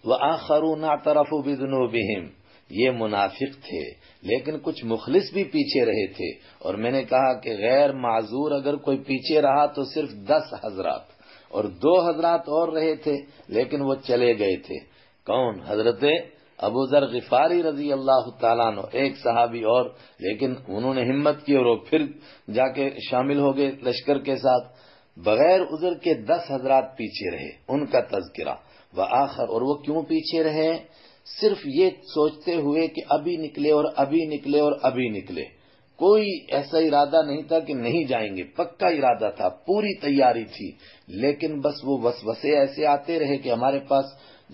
وَآخَرُونَ اعْتَرَفُوا بِذُنُوبِهِمْ، یہ منافق تھے لیکن کچھ مخلص بھی پیچھے رہے تھے، اور میں نے کہا کہ غیر معذور اگر کوئی پیچھے رہا تو صرف 10 حضرات، اور 2 حضرات اور رہے تھے لیکن وہ چلے گئے تھے۔ کون؟ حضرت ابو ذر غفاری رضی اللہ تعالیٰ عنہ، ایک صحابی اور، لیکن انہوں نے ہمت کی اور وہ پھر جا کے شامل ہو گئے لشکر کے ساتھ۔ بغیر عذر کے 10 حضرات پیچھے رہے، ان کا تذکرہ۔ وآخر، اور وہ کیوں پیچھے رہے؟ صرف یہ سوچتے ہوئے کہ ابھی نکلے اور ابھی نکلے اور ابھی نکلے، کوئی ایسا ارادہ نہیں تھا کہ نہیں جائیں گے، پکا ارادہ تھا، پوری تیاری تھی، لیکن بس وہ وسوسے ایسے آتے رہے کہ ہمارے پاس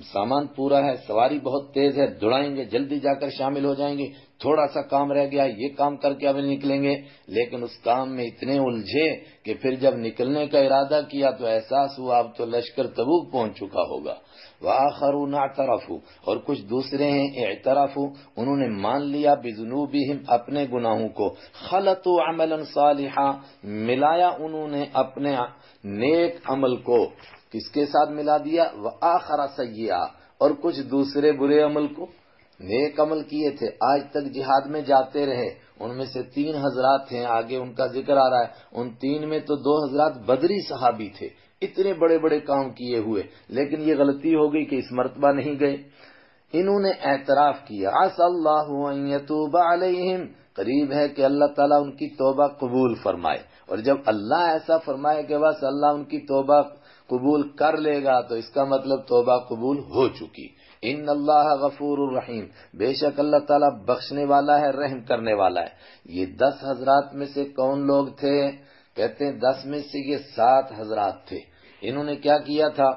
سامان پورا ہے، سواری بہت تیز ہے، دوڑائیں گے، جلدی جا کر شامل ہو جائیں گے، تھوڑا سا کام رہ گیا، یہ کام کر کے اب نکلیں گے، لیکن اس کام میں اتنے الجھے کہ پھر جب نکلنے کا ارادہ کیا تو احساس ہوا اب تو لشکر تبوک پہنچ چکا ہوگا۔ وآخرون اعترفوا، اور کچھ دوسرے ہیں اعترفوا، انہوں نے مان لیا بذنوبہم، اپنے گناہوں کو، خلطوا عملا صالحا، ملایا انہوں نے اپنے نیک عمل کو، کس کے ساتھ ملا دیا؟ وآخر سیئا، اور کچھ دوسرے برے عمل کو۔ نیک عمل کیے تھے، آج تک جہاد میں جاتے رہے، ان میں سے 3 حضرات ہیں، آگے ان کا ذکر آ رہا ہے، ان 3 میں تو 2 حضرات بدری صحابی تھے، اتنے بڑے بڑے کام کیے ہوئے، لیکن یہ غلطی ہو گئی کہ اس مرتبہ نہیں گئے۔ انہوں نے اعتراف کیا، عسى اللہ ان یتوب علیہم، قریب ہے کہ اللہ تعالیٰ ان کی توبہ قبول فرمائے، اور جب اللہ ایسا فرمائے کہ بس اللہ ان کی توبہ قبول کر لے گا تو اس کا مطلب توبہ قبول ہو چکی۔ ان اللہ غفور الرحیم، بے شک اللہ تعالیٰ بخشنے والا ہے، رحم کرنے والا ہے۔ یہ 10 حضرات میں سے کون لوگ تھے؟ کہتے ہیں 10 میں سے یہ 7 حضرات تھے۔ انہوں نے کیا کیا تھا؟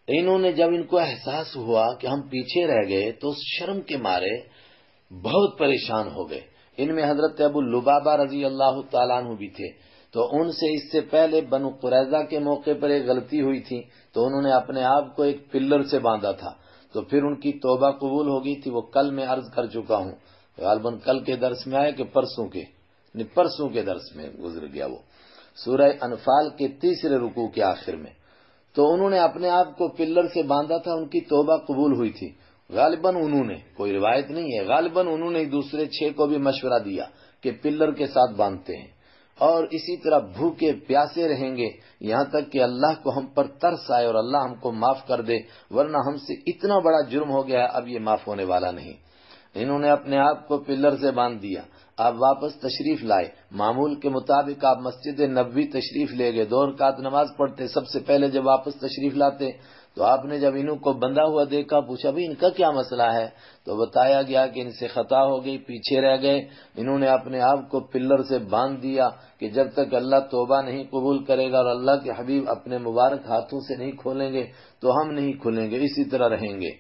انہوں نے جب ان کو احساس ہوا کہ ہم پیچھے رہ گئے تو اس شرم کے مارے بہت پریشان ہو گئے۔ ان میں حضرت ابو لبابہ رضی اللہ تعالیٰ عنہ بھی تھے، تو ان سے اس سے پہلے بنو قریظہ کے موقع پر ایک غلطی ہوئی تھی، تو انہوں نے اپنے آپ کو ایک پلر سے باندھا تھا، تو پھر ان کی توبہ قبول ہو گئی تھی۔ وہ کل میں عرض کر چکا ہوں، غالباً کل کے درس میں آئے کہ پرسوں کے درس میں گزر گیا، وہ سورہ انفال کے 3 رکوع کے آخر میں۔ تو انہوں نے اپنے آپ کو پلر سے باندھا تھا، ان کی توبہ قبول ہوئی تھی۔ غالباً انہوں نے، کوئی روایت نہیں ہے، غالباً انہوں نے دوسرے 6 کو بھی مشورہ دیا کہ پلر کے ساتھ باندھتے ہیں، اور اسی طرح بھوکے پیاسے رہیں گے یہاں تک کہ اللہ کو ہم پر ترس آئے اور اللہ ہم کو معاف کر دے، ورنہ ہم سے اتنا بڑا جرم ہو گیا اب یہ معاف ہونے والا نہیں۔ انہوں نے اپنے آپ کو پلر سے باندھ دیا۔ آپ واپس تشریف لائے، معمول کے مطابق آپ مسجد نبوی تشریف لے گئے، 2 رکعت نماز پڑھتے سب سے پہلے جب واپس تشریف لاتے، تو آپ نے جب انہوں کو بندھا ہوا دیکھا، پوچھا بھی ان کا کیا مسئلہ ہے، تو بتایا گیا کہ ان سے خطا ہو گئی، پیچھے رہ گئے، انہوں نے اپنے آپ کو پلر سے باندھ دیا کہ جب تک اللہ توبہ نہیں قبول کرے گا اور اللہ کے حبیب اپنے مبارک ہاتھوں سے نہیں کھولیں گے تو ہم نہیں کھولیں گے، اسی طرح رہیں گے۔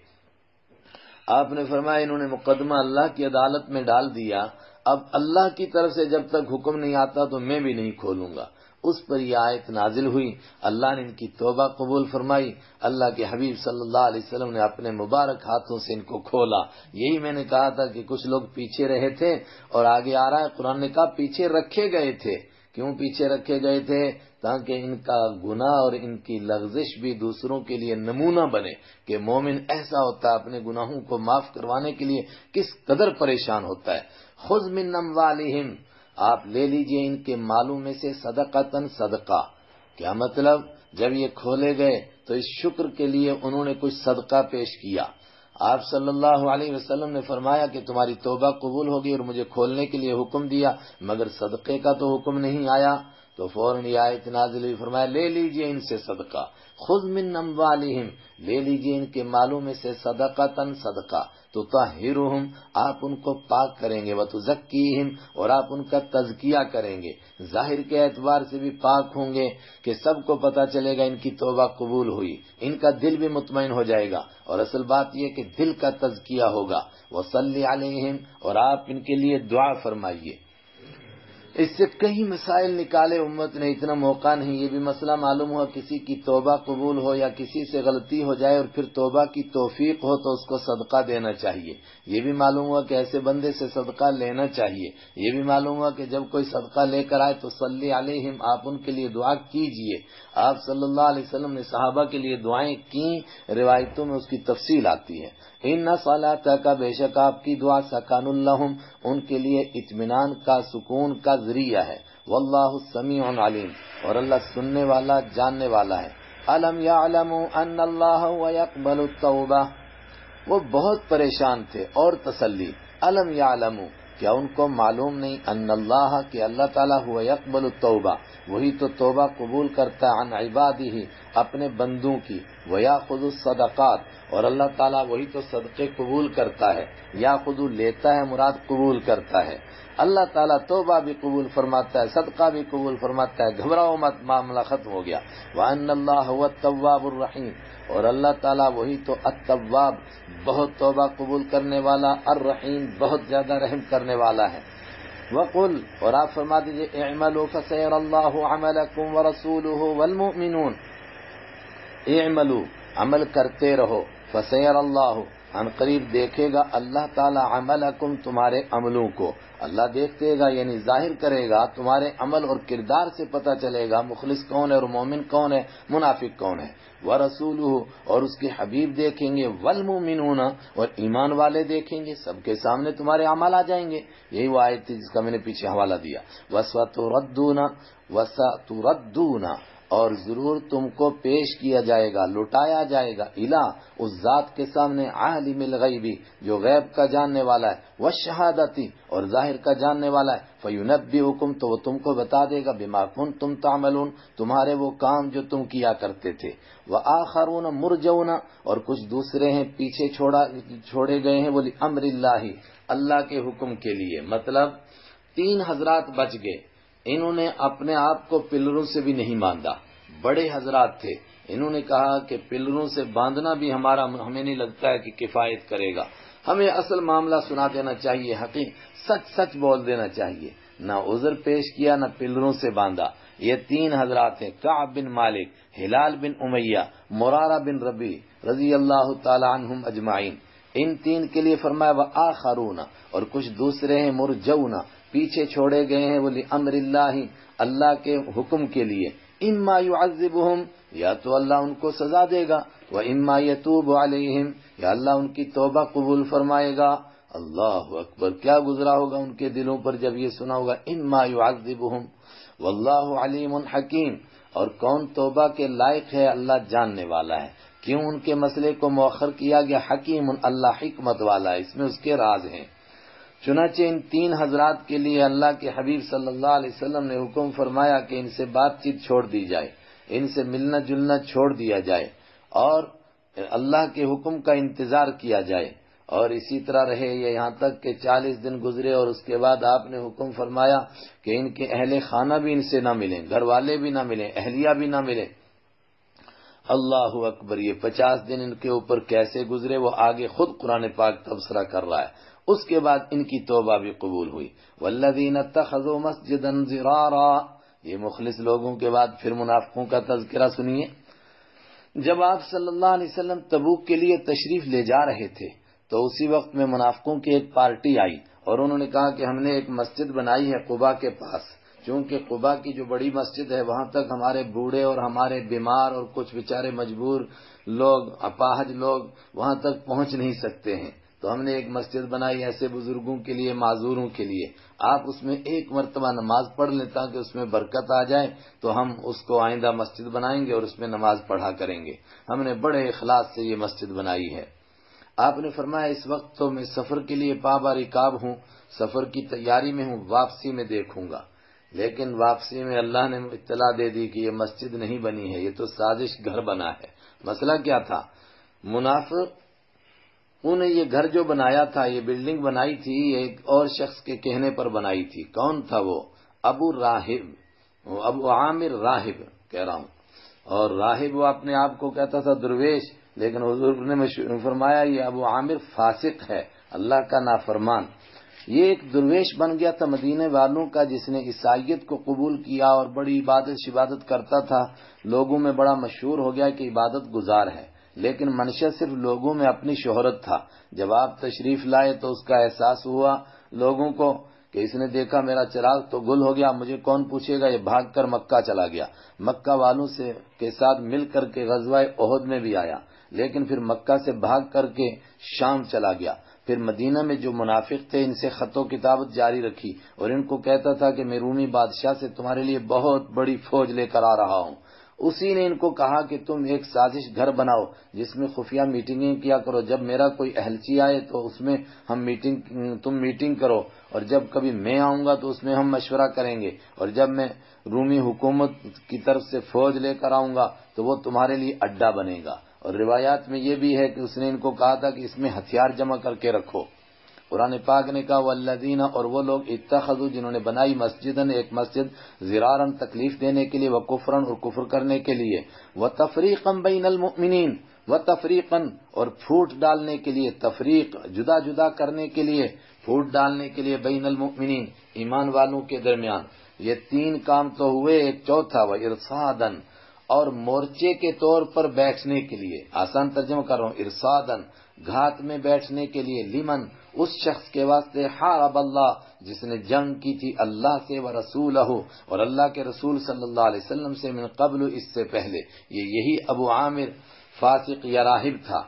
آپ نے فرمایا انہوں نے مقدمہ اللہ کی عدالت میں ڈال دیا، اب اللہ کی طرف سے جب تک حکم نہیں آتا تو میں بھی نہیں کھولوں گا۔ اس پر یہ آیت نازل ہوئی، اللہ نے ان کی توبہ قبول فرمائی، اللہ کے حبیب صلی اللہ علیہ وسلم نے اپنے مبارک ہاتھوں سے ان کو کھولا۔ یہی میں نے کہا تھا کہ کچھ لوگ پیچھے رہے تھے، اور آگے آ رہا ہے قرآن نے کہا پیچھے رکھے گئے تھے۔ کیوں پیچھے رکھے گئے تھے؟ تاکہ ان کا گناہ اور ان کی لغزش بھی دوسروں کے لیے نمونہ بنے کہ مومن ایسا ہوتا ہے، اپنے گناہوں کو معاف کروانے کے لیے کس قدر پریشان ہوتا ہے۔ خذ من اموالہم، آپ لے لیجئے ان کے مالوں میں سے صدقۃً صدقہ۔ کیا مطلب؟ جب یہ کھولے گئے تو اس شکر کے لیے انہوں نے کچھ صدقہ پیش کیا۔ آپ صلی اللہ علیہ وسلم نے فرمایا کہ تمہاری توبہ قبول ہوگی اور مجھے کھولنے کے لیے حکم دیا، مگر صدقے کا تو حکم نہیں آیا۔ تو فوراً یہ آیت نازل ہوئی، فرمایا لے لیجئے ان سے صدقہ، خذ من اموالہم، لے لیجئے ان کے مالوں میں سے صدقۃً صدقہ، تطہرہم، آپ ان کو پاک کریں گے، وتزکیہم، اور آپ ان کا تزکیہ کریں گے، ظاہر کے اعتبار سے بھی پاک ہوں گے کہ سب کو پتہ چلے گا ان کی توبہ قبول ہوئی، ان کا دل بھی مطمئن ہو جائے گا، اور اصل بات یہ کہ دل کا تزکیہ ہوگا۔ وصلی علیہم، اور آپ ان کے لیے دعا فرمائیے۔ اس سے کئی مسائل نکالے امت نے، اتنا موقع نہیں۔ یہ بھی مسئلہ معلوم ہوا کسی کی توبہ قبول ہو یا کسی سے غلطی ہو جائے اور پھر توبہ کی توفیق ہو تو اس کو صدقہ دینا چاہیے۔ یہ بھی معلوم ہوا کہ ایسے بندے سے صدقہ لینا چاہیے۔ یہ بھی معلوم ہوا کہ جب کوئی صدقہ لے کر آئے تو صلی علیہم، آپ ان کے لیے دعا کیجئے۔ آپ صلی اللہ علیہ وسلم نے صحابہ کے لیے دعائیں کی، روایتوں میں اس کی تفصیل آتی ہے۔ ان صلاتک، بے شک آپ کی دعا، سکن لہم، ان کے لیے اطمینان کا، سکون کا ذریعہ ہے۔ واللہ سمیع علیم، اور اللہ سننے والا، جاننے والا ہے۔ الم یعلموا ان اللہ هو یقبل التوبہ، وہ بہت پریشان تھے، اور تسلی، الم یعلموا، کیا ان کو معلوم نہیں، ان اللہ، کہ اللہ تعالیٰ هو یقبل التوبہ، وہی تو توبہ قبول کرتا ہے، عن عبادہ، اپنے بندوں کی، ویاخذ الصدقات، اور اللہ تعالیٰ وہی تو صدقے قبول کرتا ہے، یاخذ لیتا ہے، مراد قبول کرتا ہے۔ اللہ تعالیٰ توبہ بھی قبول فرماتا ہے، صدقہ بھی قبول فرماتا ہے، گھبراؤ مت، معاملہ ختم ہو گیا۔ وَأَنَّ اللَّهَ هُوَ التَّوَّابُ الرَّحِيمُ، اور اللہ تعالیٰ وہی تو التواب، بہت توبہ قبول کرنے والا، الرحیم، بہت زیادہ رحم کرنے والا ہے۔ وَقُلْ، اور آپ فرما دیجئے، اعملوا فَسَيَرَى اللَّهُ عَمَلَكُمْ وَرَسُولُهُ وَالْمُؤْمِنُونَ، اعملوا، عمل کرتے رہو، فَسَيَرَى اللَّهُ، ان قریب دیکھے گا اللہ تعالی، عملکم، تمہارے عملوں کو، اللہ دیکھتے گا، یعنی ظاہر کرے گا، تمہارے عمل اور کردار سے پتہ چلے گا مخلص کون ہے اور مومن کون ہے، منافق کون ہے۔ ورسولہ، اور اس کے حبیب دیکھیں گے، والمؤمنون، اور ایمان والے دیکھیں گے، سب کے سامنے تمہارے اعمال آ جائیں گے۔ یہی وہ آیت تھی جس کا میں نے پیچھے حوالہ دیا، وَسَتُرَدُّونَ، اور ضرور تم کو پیش کیا جائے گا، لٹایا جائے گا، الہ، اس ذات کے سامنے، عالم الغیبی، جو غیب کا جاننے والا ہے، والشہادتی، اور ظاہر کا جاننے والا ہے، فینبئکم، تو وہ تم کو بتا دے گا، بما کنتم تعملون، تمہارے وہ کام جو تم کیا کرتے تھے۔ وآخرون مرجون، اور کچھ دوسرے ہیں پیچھے چھوڑے گئے ہیں، وہ لامر اللہ، اللہ کے حکم کے لیے۔ مطلب 3 حضرات بچ گئے، انہوں نے اپنے آپ کو پلروں سے بھی نہیں باندھا، بڑے حضرات تھے، انہوں نے کہا کہ پلروں سے باندھنا بھی ہمیں نہیں لگتا ہے کہ کفایت کرے گا، ہمیں اصل معاملہ سنا دینا چاہیے، سچ سچ بول دینا چاہیے، نہ عذر پیش کیا، نہ پلروں سے باندھا۔ یہ 3 حضرات ہیں، کعب بن مالک، ہلال بن امیہ، مرارہ بن ربیع رضی اللہ تعالی عنہم اجمعین۔ ان 3 کے لیے فرمایا وآخرون، اور کچھ دوسرے ہیں، مرجون، پیچھے چھوڑے گئے ہیں، وہ لامر اللہ، اللہ کے حکم کے لیے، اما یعذبہم، یا تو اللہ ان کو سزا دے گا، واما یتوب علیہم، یا اللہ ان کی توبہ قبول فرمائے گا۔ اللہ اکبر، کیا گزرا ہوگا ان کے دلوں پر جب یہ سنا ہوگا، اما یعذبہم واللہ علیم حکیم، اور کون توبہ کے لائق ہے، اللہ جاننے والا ہے۔ کیوں ان کے مسئلے کو مؤخر کیا گیا؟ حکیم، اللہ حکمت والا ہے، اس میں اس کے راز ہیں۔ چنانچہ ان 3 حضرات کے لیے اللہ کے حبیب صلی اللہ علیہ وسلم نے حکم فرمایا کہ ان سے بات چیت چھوڑ دی جائے، ان سے ملنا جلنا چھوڑ دیا جائے، اور اللہ کے حکم کا انتظار کیا جائے، اور اسی طرح رہے یہ یہاں تک کہ 40 دن گزرے، اور اس کے بعد آپ نے حکم فرمایا کہ ان کے اہل خانہ بھی ان سے نہ ملیں، گھر والے بھی نہ ملیں، اہلیہ بھی نہ ملیں۔ اللہ اکبر، یہ 50 دن ان کے اوپر کیسے گزرے وہ آگے خود قرآن پاک تبصرہ کر رہا ہے۔ اس کے بعد ان کی توبہ بھی قبول ہوئی۔ والذین اتخذوا مسجدا ضرارا، یہ مخلص لوگوں کے بعد پھر منافقوں کا تذکرہ سنیے۔ جب آپ صلی اللہ علیہ وسلم تبوک کے لیے تشریف لے جا رہے تھے تو اسی وقت میں منافقوں کی ایک پارٹی آئی اور انہوں نے کہا کہ ہم نے ایک مسجد بنائی ہے قباء کے پاس، چونکہ قباء کی جو بڑی مسجد ہے وہاں تک ہمارے بوڑھے اور ہمارے بیمار اور کچھ بیچارے مجبور لوگ، اپاہج لوگ وہاں تک پہنچ نہیں سکتے ہیں، تو ہم نے ایک مسجد بنائی ایسے بزرگوں کے لیے، معذوروں کے لیے، آپ اس میں ایک مرتبہ نماز پڑھ لیں تاکہ اس میں برکت آ جائے، تو ہم اس کو آئندہ مسجد بنائیں گے اور اس میں نماز پڑھا کریں گے۔ ہم نے بڑے اخلاص سے یہ مسجد بنائی ہے۔ آپ نے فرمایا اس وقت تو میں سفر کے لیے پابا رکاب ہوں، سفر کی تیاری میں ہوں، واپسی میں دیکھوں گا۔ لیکن واپسی میں اللہ نے اطلاع دے دی کہ یہ مسجد نہیں بنی ہے، یہ تو سازش گھر بنا ہے۔ مسئلہ کیا تھا؟ منافقوں نے یہ گھر جو بنایا تھا، یہ بلڈنگ بنائی تھی، ایک اور شخص کے کہنے پر بنائی تھی۔ کون تھا وہ؟ ابو عامر راہب کہہ رہا ہوں، اور راہب وہ اپنے آپ کو کہتا تھا درویش، لیکن حضور نے فرمایا یہ ابو عامر فاسق ہے، اللہ کا نافرمان۔ یہ ایک درویش بن گیا تھا مدینے والوں کا، جس نے عیسائیت کو قبول کیا اور بڑی عبادت کرتا تھا، لوگوں میں بڑا مشہور ہو گیا کہ عبادت گزار ہے، لیکن منشا صرف لوگوں میں اپنی شہرت تھا۔ جب آپ تشریف لائے تو اس کا احساس ہوا لوگوں کو کہ اس نے دیکھا میرا چراغ تو گل ہو گیا، مجھے کون پوچھے گا، یہ بھاگ کر مکہ چلا گیا، مکہ والوں کے ساتھ مل کر کے غزوہ احد میں بھی آیا، لیکن پھر مکہ سے بھاگ کر کے شام چلا گیا۔ پھر مدینہ میں جو منافق تھے ان سے خط و کتابت جاری رکھی اور ان کو کہتا تھا کہ میں رومی بادشاہ سے تمہارے لیے بہت بڑی فوج لے کر آ رہا ہوں۔ اسی نے ان کو کہا کہ تم ایک سازش گھر بناؤ جس میں خفیہ میٹنگیں کیا کرو، جب میرا کوئی اہلچی آئے تو اس میں تم میٹنگ کرو، اور جب کبھی میں آؤں گا تو اس میں ہم مشورہ کریں گے، اور جب میں رومی حکومت کی طرف سے فوج لے کر آؤں گا تو وہ تمہارے لیے اڈا بنے گا۔ اور روایات میں یہ بھی ہے کہ اس نے ان کو کہا تھا کہ اس میں ہتھیار جمع کر کے رکھو۔ قرآن پاک نے کہا والذین، اور وہ لوگ اتخذوا جنہوں نے بنائی مسجدن ایک مسجد، ضرارا تکلیف دینے کے لیے، وکفرا اور کفر کرنے کے لیے، وتفریقا بین المؤمنین، وتفریقا اور پھوٹ ڈالنے کے لیے، تفریق جدا جدا کرنے کے لیے، پھوٹ ڈالنے کے لیے، بین المؤمنین ایمان والوں کے درمیان۔ یہ 3 کام تو ہوئے، ایک چوتھا وارصادا، اور مورچے کے طور پر بیٹھنے کے لیے، آسان ترجمہ کر رہا ہوں، ارصادن گھات میں بیٹھنے کے لیے، لمن اس شخص کے واسطے، حارب اللہ جس نے جنگ کی تھی اللہ سے، ورسولہ اور اللہ کے رسول صلی اللہ علیہ وسلم سے، من قبل اس سے پہلے۔ یہی ابو عامر فاسق یا راہب تھا،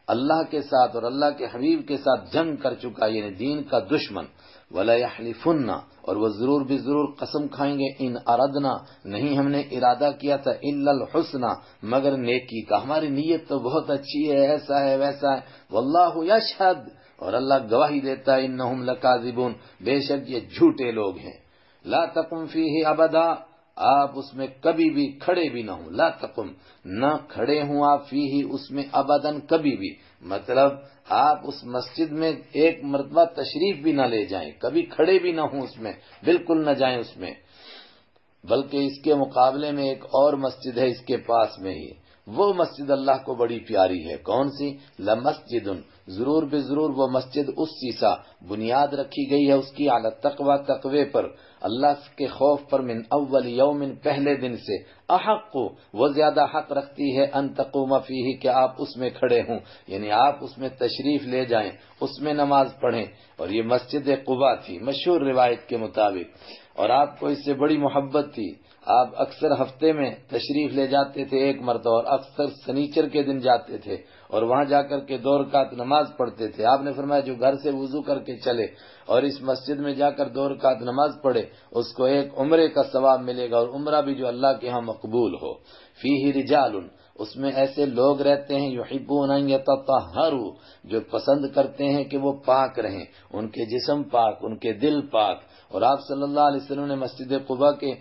اللہ کے ساتھ اور اللہ کے حبیب کے ساتھ جنگ کر چکا، یعنی دین کا دشمن۔ وَلَيَحْلِفُنَّ، اور وہ ضرور بھی ضرور قسم کھائیں گے، ان اردنا نہیں ہم نے ارادہ کیا تھا، الا الحسنى مگر نیکی کا، ہماری نیت تو بہت اچھی ہے، ایسا ہے ویسا ہے، واللہ یشہد اور اللہ گواہی دیتا ہے، انہم لکاذبون بے شک یہ جھوٹے لوگ ہیں۔ لا تقم فیہ ابدا، آپ اس میں کبھی بھی کھڑے بھی نہ ہوں، لا تقم نہ کھڑے ہوں آپ فیہ اس میں، ابداً کبھی بھی، مطلب آپ اس مسجد میں ایک مرتبہ تشریف بھی نہ لے جائیں، کبھی کھڑے بھی نہ ہوں اس میں، بالکل نہ جائیں اس میں۔ بلکہ اس کے مقابلے میں ایک اور مسجد ہے اس کے پاس میں ہی، وہ مسجد اللہ کو بڑی پیاری ہے، کون سی؟ لمسجد، ضرور بے ضرور وہ مسجد اس سیسا بنیاد رکھی گئی ہے اس کی، علی التقوی تقوی پر، اللہ کے خوف پر، من اول یوم پہلے دن سے، احق وہ زیادہ حق رکھتی ہے، ان تقوم فیہ کہ آپ اس میں کھڑے ہوں، یعنی آپ اس میں تشریف لے جائیں، اس میں نماز پڑھیں۔ اور یہ مسجد قباء تھی مشہور روایت کے مطابق، اور آپ کو اس سے بڑی محبت تھی، آپ اکثر ہفتے میں تشریف لے جاتے تھے ایک مرتبہ، اور اکثر سنیچر کے دن جاتے تھے اور وہاں جا کر کے 2 رکعت نماز پڑھتے تھے۔ آپ نے فرمایا جو گھر سے وضو کر کے چلے اور اس مسجد میں جا کر 2 رکعت نماز پڑھے اس کو ایک عمرے کا ثواب ملے گا، اور عمرہ بھی جو اللہ کے ہاں مقبول ہو۔ فیہ رجال، اس میں ایسے لوگ رہتے ہیں، یحبون ان یتطہروا جو پسند کرتے ہیں کہ وہ پاک رہیں، ان کے جسم پاک، ان کے دل پاک۔ اور آپ صلی اللہ علیہ وسلم نے مسجد قباء کے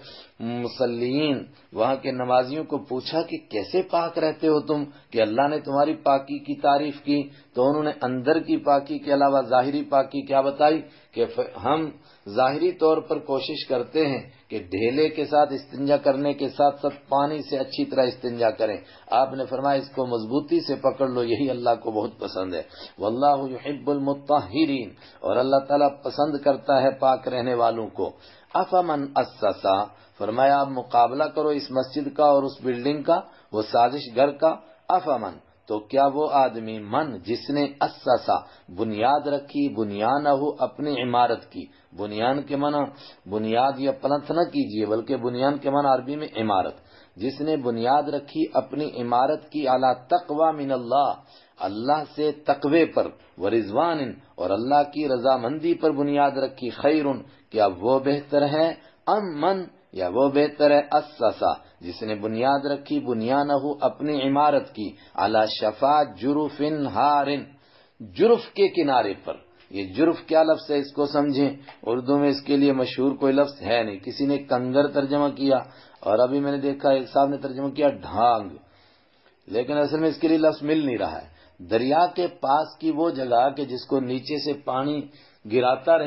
مصلیین وہاں کے نمازیوں کو پوچھا کہ کیسے پاک رہتے ہو تم، کہ اللہ نے تمہاری پاکی کی تعریف کی، تو انہوں نے اندر کی پاکی کے علاوہ ظاہری پاکی کیا بتائی کہ کہ ہم ظاہری طور پر کوشش کرتے ہیں کہ ڈھیلے کے ساتھ استنجا کرنے کے ساتھ ساتھ پانی سے اچھی طرح استنجا کریں. آپ نے فرمایا اس کو مضبوطی سے پکڑ لو، یہی اللہ کو بہت پسند ہے. واللہ یحب المطہرین، اور اللہ تعالیٰ پسند کرتا ہے پاک رہنے والوں کو. افمن اسسا، فرمایا آپ مقابلہ کرو اس مسجد کا اور اس بلڈنگ کا، وہ سازش گر کا. افمن، تو کیا وہ آدمی، من جس نے اسسا بنیاد رکھی، بنیانہ اپنی عمارت کی. بنیان کے معنی بنیاد یا پلنتھ نہ کیجئے، بلکہ بنیان کے معنی عربی میں عمارت. جس نے بنیاد رکھی اپنی عمارت کی علی تقوی من اللہ، اللہ سے تقوی پر، ورضوان، اور اللہ کی رضامندی پر بنیاد رکھی. خیرن، کیا وہ بہتر ہے، ام من، یا وہ بہتر ہے اسسا جس نے بنیاد رکھی بنیانہ اپنی عمارت کی علی شفا جرف ہار، جرف کے کنارے پر. یہ جرف کیا لفظ ہے اس کو سمجھیں. اردو میں اس کے لیے مشہور کوئی لفظ ہے نہیں. کسی نے کنگر ترجمہ کیا اور ابھی میں نے دیکھا ایک صاحب نے ترجمہ کیا ڈھانگ، لیکن اصل میں اس کے لیے لفظ مل نہیں رہا ہے. دریا کے پاس کی وہ جگہ کہ جس کو نیچے سے پانی گراتا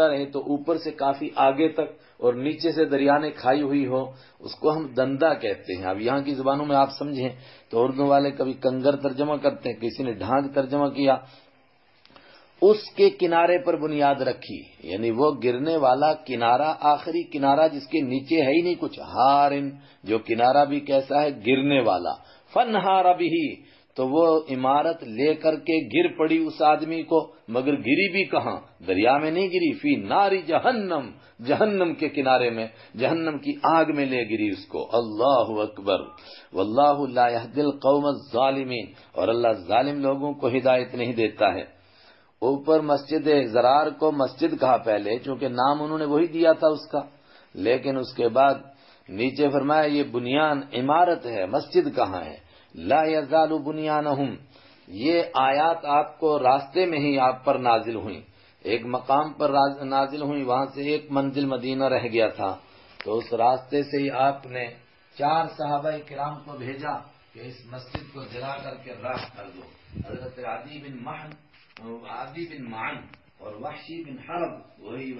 رہے تو اوپر سے کافی آگے تک اور نیچے سے دریا نے کھائی ہوئی ہو، اس کو ہم دندا کہتے ہیں. اب یہاں کی زبانوں میں آپ سمجھیں تو اردو والے کبھی کنگر ترجمہ کرتے ہیں، کسی نے ڈھانگ ترجمہ کیا. اس کے کنارے پر بنیاد رکھی، یعنی وہ گرنے والا کنارہ، آخری کنارہ جس کے نیچے ہے ہی نہیں کچھ. ہارن، جو کنارہ بھی کیسا ہے، گرنے والا. فنہار بھی، تو وہ عمارت لے کر کے گر پڑی اس آدمی کو، مگر گری بھی کہاں، دریا میں نہیں گری. فی ناری جہنم، جہنم کے کنارے میں، جہنم کی آگ میں لے گری اس کو. اللہ اکبر. واللہ لا یہدی القوم الظالمین، اور اللہ ظالم لوگوں کو ہدایت نہیں دیتا ہے. اوپر مسجد زرار کو مسجد کہا پہلے، چونکہ نام انہوں نے وہی دیا تھا اس کا، لیکن اس کے بعد نیچے فرمایا یہ بنیان عمارت ہے، مسجد کہاں ہے. لا یزال بنیانہم، یہ آیات آپ کو راستے میں ہی آپ پر نازل ہوئیں. ایک مقام پر نازل ہوئی، وہاں سے ایک منزل مدینہ رہ گیا تھا، تو اس راستے سے ہی آپ نے 4 صحابہ کرام کو بھیجا کہ اس مسجد کو جلا کر کے راکھ کر دو. حضرت عدی بن معن اور وحشی بن حرب، وہی